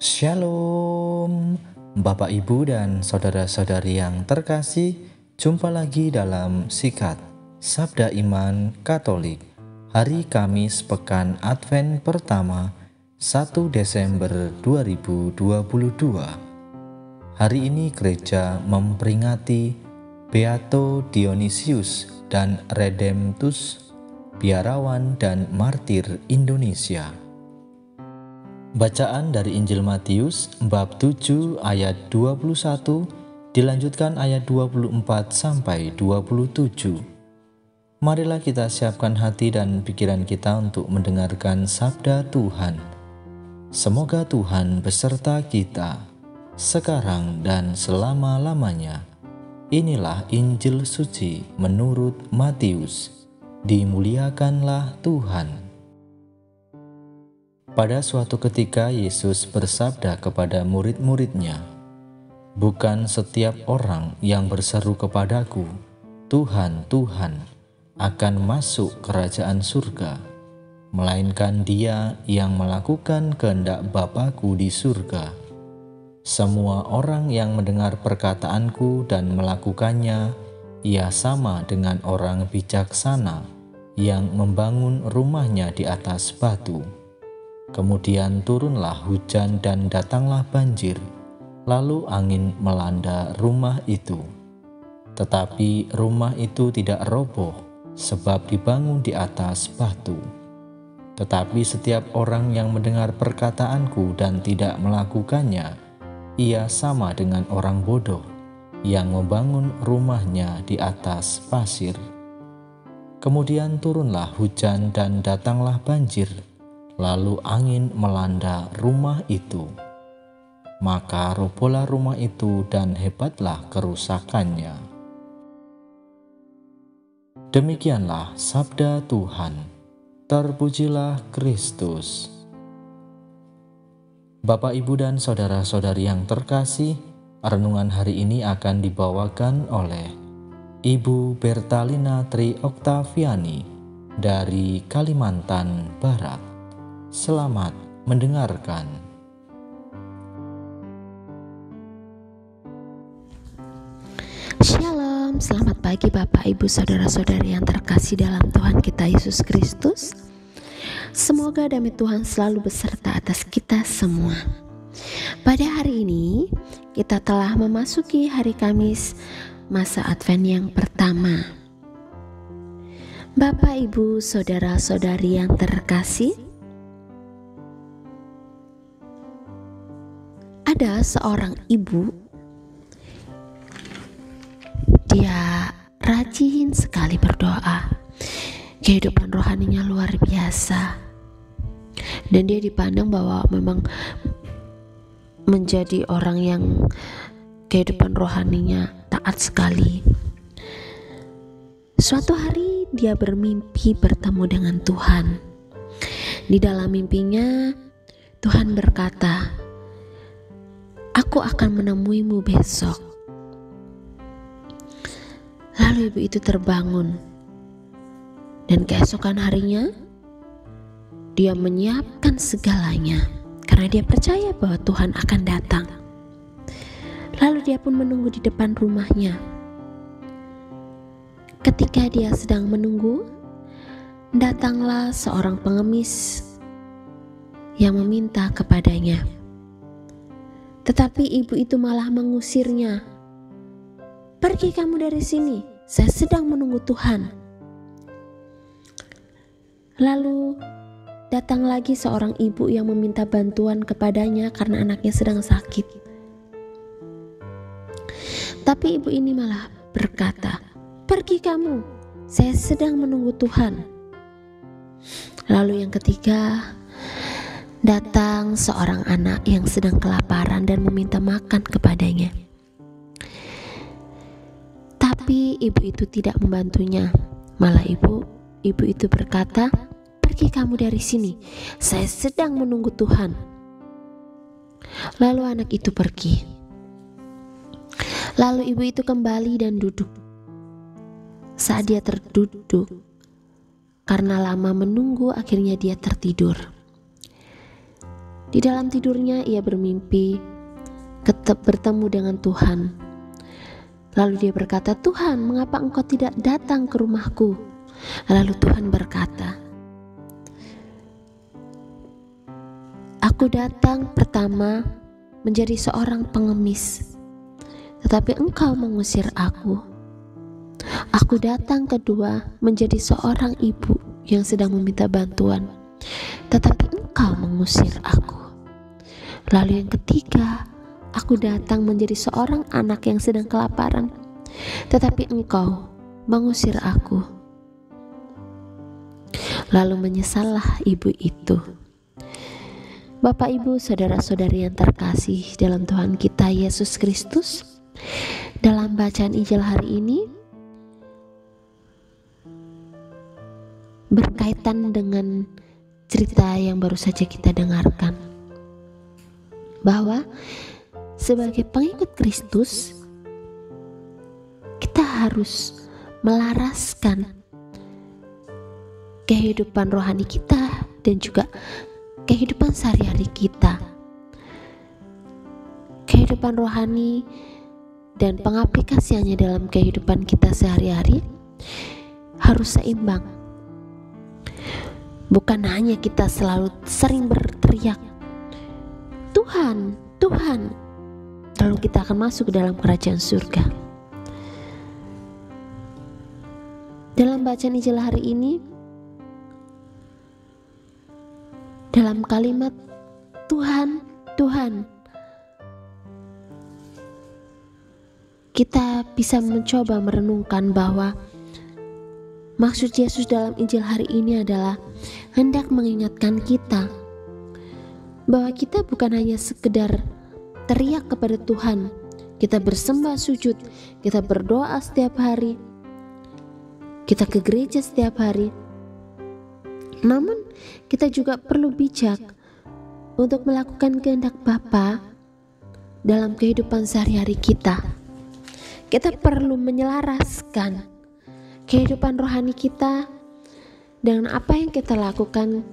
Shalom, Bapak Ibu dan saudara-saudari yang terkasih, jumpa lagi dalam Sikat Sabda Iman Katolik, hari Kamis Pekan Advent pertama, 1 Desember 2022. Hari ini gereja memperingati Beato Dionysius dan Redemptus, biarawan dan martir Indonesia. Bacaan dari Injil Matius bab 7 ayat 21 dilanjutkan ayat 24 sampai 27. Marilah kita siapkan hati dan pikiran kita untuk mendengarkan sabda Tuhan. Semoga Tuhan beserta kita sekarang dan selama-lamanya. Inilah Injil suci menurut Matius. Dimuliakanlah Tuhan. Pada suatu ketika Yesus bersabda kepada murid-muridnya, "Bukan setiap orang yang berseru kepadaku, 'Tuhan, Tuhan,' akan masuk kerajaan surga, melainkan dia yang melakukan kehendak Bapa-Ku di surga. Semua orang yang mendengar perkataanku dan melakukannya, ia sama dengan orang bijaksana yang membangun rumahnya di atas batu. Kemudian turunlah hujan dan datanglah banjir, lalu angin melanda rumah itu. Tetapi rumah itu tidak roboh, sebab dibangun di atas batu. Tetapi setiap orang yang mendengar perkataanku dan tidak melakukannya, ia sama dengan orang bodoh yang membangun rumahnya di atas pasir. Kemudian turunlah hujan dan datanglah banjir, lalu angin melanda rumah itu. Maka robohlah rumah itu dan hebatlah kerusakannya." Demikianlah sabda Tuhan. Terpujilah Kristus. Bapak, Ibu, dan saudara-saudari yang terkasih, renungan hari ini akan dibawakan oleh Ibu Bertalina Tri Oktaviani dari Kalimantan Barat. Selamat mendengarkan. Shalom, selamat pagi Bapak, Ibu, saudara-saudari yang terkasih dalam Tuhan kita Yesus Kristus. Semoga damai Tuhan selalu beserta atas kita semua. Pada hari ini, kita telah memasuki hari Kamis masa Advent yang pertama. Bapak, Ibu, saudara-saudari yang terkasih, ada seorang ibu, dia rajin sekali berdoa. Kehidupan rohaninya luar biasa, dan dia dipandang bahwa memang menjadi orang yang kehidupan rohaninya taat sekali. Suatu hari dia bermimpi bertemu dengan Tuhan. Di dalam mimpinya Tuhan berkata, "Aku akan menemuimu besok." Lalu ibu itu terbangun, dan keesokan harinya dia menyiapkan segalanya karena dia percaya bahwa Tuhan akan datang. Lalu dia pun menunggu di depan rumahnya. Ketika dia sedang menunggu, datanglah seorang pengemis yang meminta kepadanya. Tetapi ibu itu malah mengusirnya. "Pergi kamu dari sini, saya sedang menunggu Tuhan." Lalu datang lagi seorang ibu yang meminta bantuan kepadanya karena anaknya sedang sakit. Tapi ibu ini malah berkata, "Pergi kamu, saya sedang menunggu Tuhan." Lalu yang ketiga, datang seorang anak yang sedang kelaparan dan meminta makan kepadanya. Tapi ibu itu tidak membantunya. Malah ibu itu berkata, "Pergi kamu dari sini, saya sedang menunggu Tuhan." Lalu anak itu pergi. Lalu ibu itu kembali dan duduk. Saat dia terduduk, karena lama menunggu, akhirnya dia tertidur. Di dalam tidurnya ia bermimpi bertemu dengan Tuhan. Lalu dia berkata, "Tuhan, mengapa engkau tidak datang ke rumahku?" Lalu Tuhan berkata, "Aku datang pertama menjadi seorang pengemis, tetapi engkau mengusir aku. Aku datang kedua menjadi seorang ibu yang sedang meminta bantuan, tetapi engkau mengusir aku. Lalu yang ketiga, aku datang menjadi seorang anak yang sedang kelaparan, tetapi engkau mengusir aku." Lalu menyesallah ibu itu. Bapak, Ibu, saudara-saudari yang terkasih dalam Tuhan kita Yesus Kristus, dalam bacaan Injil hari ini berkaitan dengan cerita yang baru saja kita dengarkan, bahwa sebagai pengikut Kristus kita harus melaraskan kehidupan rohani kita dan juga kehidupan sehari-hari kita. Kehidupan rohani dan pengaplikasiannya dalam kehidupan kita sehari-hari harus seimbang. Bukan hanya kita selalu sering berteriak, "Tuhan, Tuhan," lalu kita akan masuk ke dalam kerajaan surga. Dalam bacaan Injil hari ini, dalam kalimat "Tuhan, Tuhan", kita bisa mencoba merenungkan bahwa maksud Yesus dalam Injil hari ini adalah hendak mengingatkan kita bahwa kita bukan hanya sekedar teriak kepada Tuhan, kita bersembah sujud, kita berdoa setiap hari, kita ke gereja setiap hari, namun kita juga perlu bijak untuk melakukan kehendak Bapa dalam kehidupan sehari-hari kita. Kita perlu menyelaraskan kehidupan rohani kita dengan apa yang kita lakukan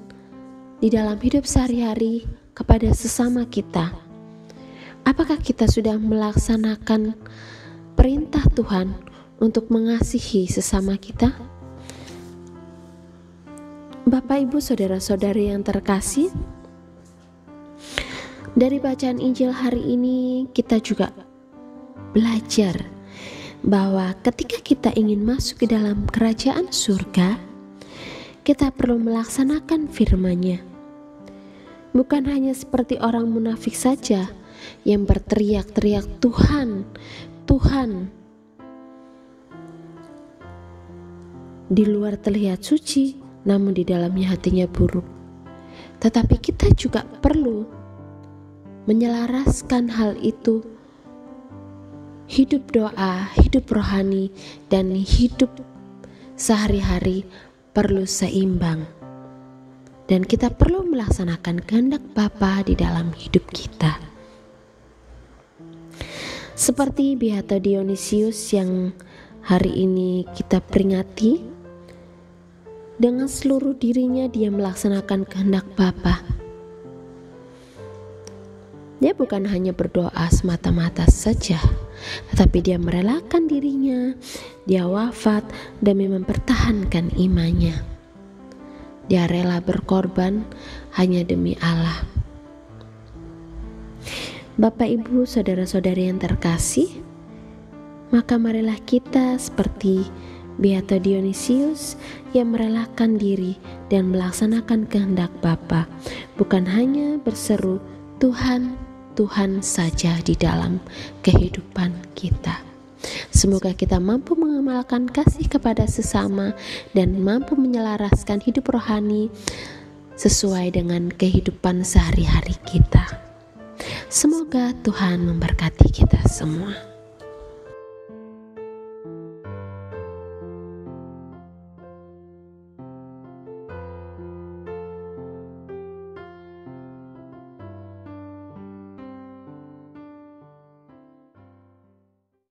di dalam hidup sehari-hari kepada sesama kita. Apakah kita sudah melaksanakan perintah Tuhan untuk mengasihi sesama kita? Bapak, Ibu, saudara-saudari yang terkasih, dari bacaan Injil hari ini kita juga belajar bahwa ketika kita ingin masuk ke dalam kerajaan surga, kita perlu melaksanakan firman-Nya. Bukan hanya seperti orang munafik saja yang berteriak-teriak, "Tuhan, Tuhan." Di luar terlihat suci, namun di dalamnya hatinya buruk. Tetapi kita juga perlu menyelaraskan hal itu, hidup doa, hidup rohani, dan hidup sehari-hari perlu seimbang. Dan kita perlu melaksanakan kehendak Bapa di dalam hidup kita. Seperti Beato Dionisius yang hari ini kita peringati, dengan seluruh dirinya dia melaksanakan kehendak Bapa. Dia bukan hanya berdoa semata-mata saja, tetapi dia merelakan dirinya, dia wafat demi mempertahankan imannya. Dia rela berkorban hanya demi Allah. Bapak, Ibu, saudara-saudari yang terkasih, maka marilah kita seperti Beato Dionisius yang merelakan diri dan melaksanakan kehendak Bapa, bukan hanya berseru "Tuhan, Tuhan" saja di dalam kehidupan kita. Semoga kita mampu mengamalkan kasih kepada sesama dan mampu menyelaraskan hidup rohani sesuai dengan kehidupan sehari-hari kita. Semoga Tuhan memberkati kita semua.